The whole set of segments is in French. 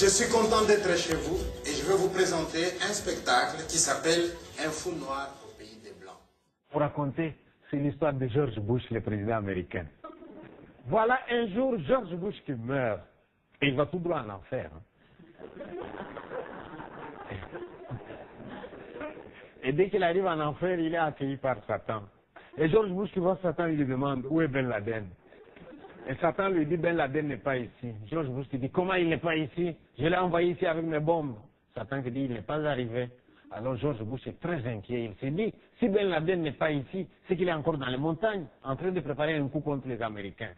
Je suis content d'être chez vous et je vais vous présenter un spectacle qui s'appelle Un fou noir au pays des Blancs. Pour raconter, c'est l'histoire de George Bush, le président américain. Voilà un jour George Bush qui meurt. Et il va tout droit en enfer. Et dès qu'il arrive en enfer, il est accueilli par Satan. Et George Bush qui voit Satan, il lui demande où est Ben Laden. Et Satan lui dit Ben Laden n'est pas ici. George Bush lui dit comment il n'est pas ici? Je l'ai envoyé ici avec mes bombes. Satan lui dit il n'est pas arrivé. Alors George Bush est très inquiet. Il s'est dit si Ben Laden n'est pas ici, c'est qu'il est encore dans les montagnes en train de préparer un coup contre les Américains.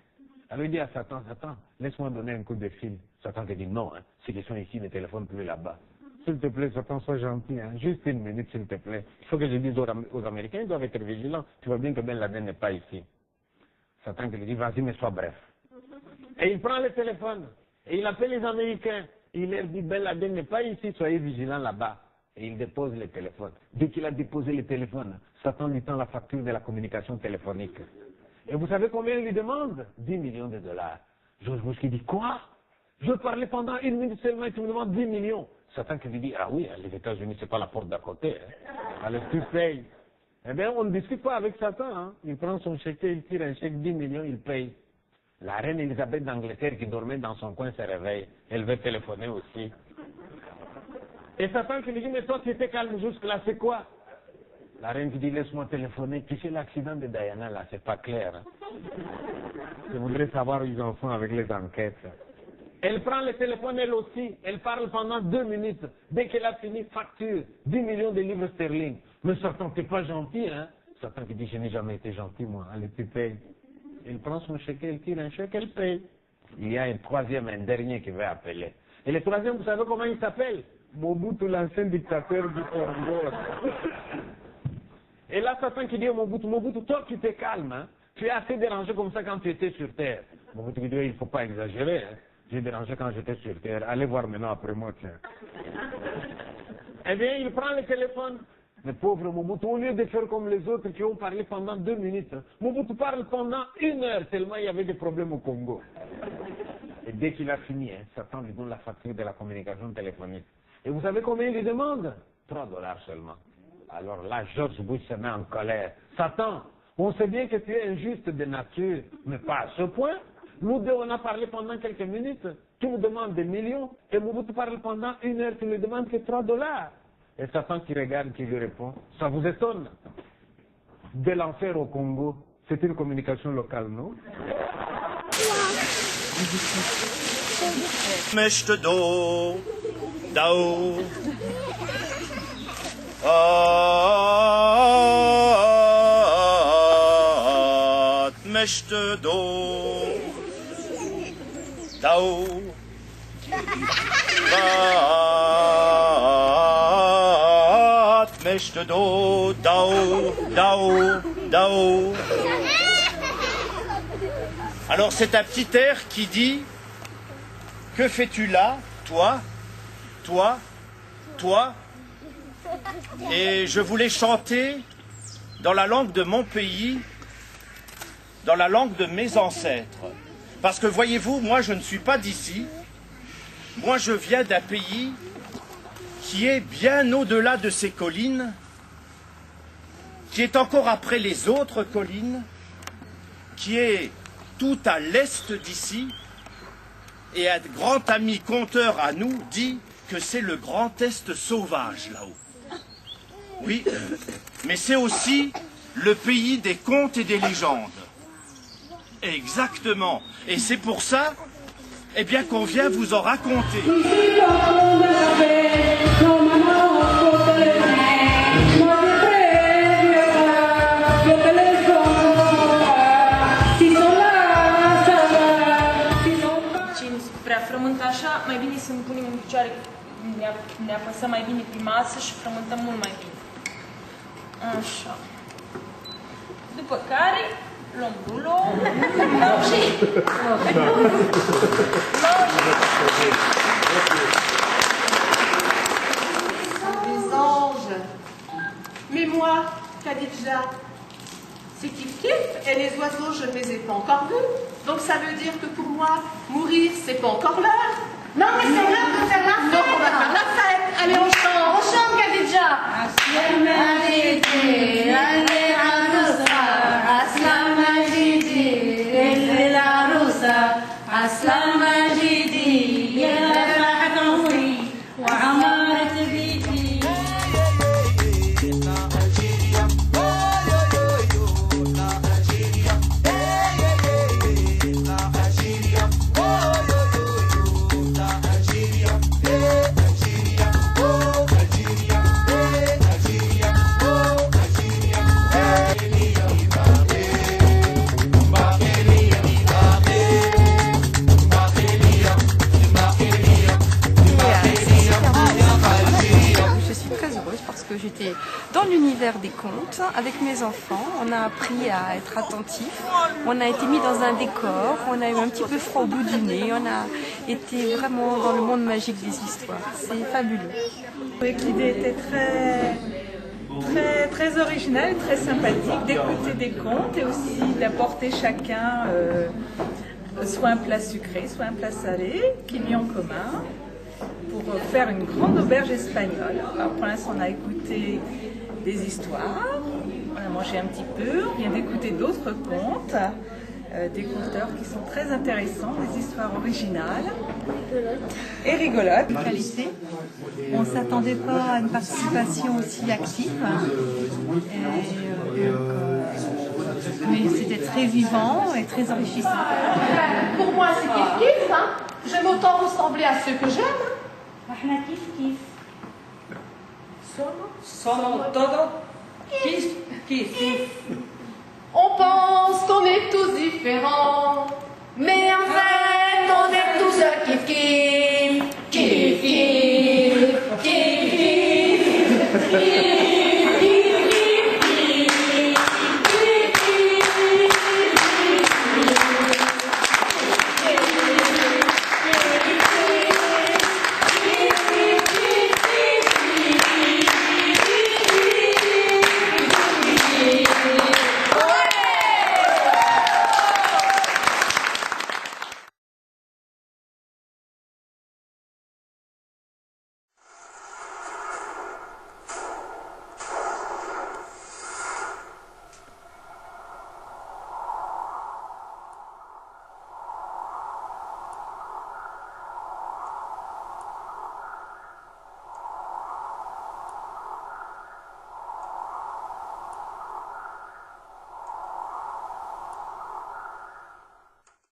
Alors il dit à Satan, Satan, laisse-moi donner un coup de fil. Satan te dit non, hein, ceux qui sont ici ne téléphonent plus là-bas. S'il te plaît, Satan, sois gentil, hein. Juste une minute, s'il te plaît. Il faut que je dise aux Américains, ils doivent être vigilants. Tu vois bien que Ben Laden n'est pas ici. Satan lui dit, vas-y, mais sois bref. Et il prend le téléphone, et il appelle les Américains. Il leur dit, Ben Laden n'est pas ici, soyez vigilants là-bas. Et il dépose le téléphone. Dès qu'il a déposé le téléphone, Satan lui tend la facture de la communication téléphonique. Et vous savez combien il lui demande? 10 millions de dollars. George Bush qui dit, quoi? Je parlais pendant 1 minute seulement et tu me demandes 10 millions. Satan qui lui dit, ah oui, les États-Unis, c'est pas la porte d'à côté. Hein. Alors tu payes. Eh bien, on ne discute pas avec Satan. Hein. Il prend son chèque, il tire un chèque 10 millions, il paye. La reine Elisabeth d'Angleterre qui dormait dans son coin se réveille. Elle veut téléphoner aussi. Et Satan qui lui dit, mais toi tu étais calme jusque-là, c'est quoi? La reine qui dit, laisse-moi téléphoner. Tu sais, l'accident de Diana, là, c'est pas clair. Hein. Je voudrais savoir où ils en sont avec les enquêtes. Elle prend le téléphone, elle aussi. Elle parle pendant 2 minutes. Dès qu'elle a fini, facture 10 millions de livres sterling. Mais Satan, t'es pas gentil, hein? Satan qui dit, je n'ai jamais été gentil, moi. Allez, tu payes. Elle prend son chèque, elle tire un chèque, elle paye. Il y a un troisième, un dernier qui va appeler. Et le troisième, vous savez comment il s'appelle? Mobutu, l'ancien dictateur du Congo. Et là, Satan qui dit au Mobutu, Mobutu, toi, tu t'es calme, hein? Tu es assez dérangé comme ça quand tu étais sur Terre. Mobutu qui dit, il ne faut pas exagérer, hein? J'ai dérangé quand j'étais sur Terre. Allez voir maintenant après moi, tiens. Eh bien, il prend le téléphone. Le pauvre Mobutu, au lieu de faire comme les autres qui ont parlé pendant 2 minutes, Mobutu parle pendant 1 heure, tellement il y avait des problèmes au Congo. Et dès qu'il a fini, hein, Satan lui donne la facture de la communication téléphonique. Et vous savez combien il lui demande? 3 dollars seulement. Alors là, George Bush se met en colère. Satan, on sait bien que tu es injuste de nature, mais pas à ce point. Nous deux, on a parlé pendant quelques minutes. Tu me demandes des millions. Et Mobutu parle pendant 1 heure. Tu me demandes que 3 dollars. Et Satan qui regarde, qui lui répond. Ça vous étonne? De l'enfer au Congo, c'est une communication locale, non? Möchte do, dao. Möchte do, dao. Möchte do, dao, dao, dao. Alors c'est un petit air qui dit: que fais-tu là, toi, toi, toi? Et je voulais chanter dans la langue de mon pays, dans la langue de mes ancêtres. Parce que voyez-vous, moi je ne suis pas d'ici. Moi je viens d'un pays qui est bien au-delà de ces collines, qui est encore après les autres collines, qui est tout à l'est d'ici. Et un grand ami conteur à nous dit que c'est le Grand Est sauvage là-haut. Oui, mais c'est aussi le pays des contes et des légendes. Exactement. Et c'est pour ça, eh bien, qu'on vient vous en raconter. Frământ așa, mai bine să ne punem în picioare, ne apăsăm mai bine pe masă și frământăm mult mai bine. Așa. După care luăm rulo, luăm și... Des anges. Mais moi, Khadija, c'est kiff-kiff, et les oiseaux, je ne les ai pas encore vus. Donc ça veut dire que pour moi, mourir, c'est pas encore l'heure. Non, mais c'est l'heure de faire la fête. Allez, on chante. On chante, Khadija. أسلم مجيدي يا فرحة عمري وعمارة بيتي. Parce que j'étais dans l'univers des contes avec mes enfants, on a appris à être attentifs, on a été mis dans un décor, on a eu un petit peu froid au bout du nez, on a été vraiment dans le monde magique des histoires. C'est fabuleux. L'idée était très originale, très sympathique d'écouter des contes et aussi d'apporter chacun soit un plat sucré, soit un plat salé qu'ils mis en commun, pour faire une grande auberge espagnole. Alors pour l'instant, on a écouté des histoires, on a mangé un petit peu, on vient d'écouter d'autres contes, des conteurs qui sont très intéressants, des histoires originales et rigolotes. Qualité. On ne s'attendait pas à une participation aussi active. Mais c'était très vivant et très enrichissant. Pour moi, c'est kiff-kiff. Hein. J'aime autant ressembler à ceux que j'aime. احنا كيف كيف On pense qu'on est tous différents, mais en fait, on est tous kiff-kiff. Kiff-kiff. Kiff-kiff.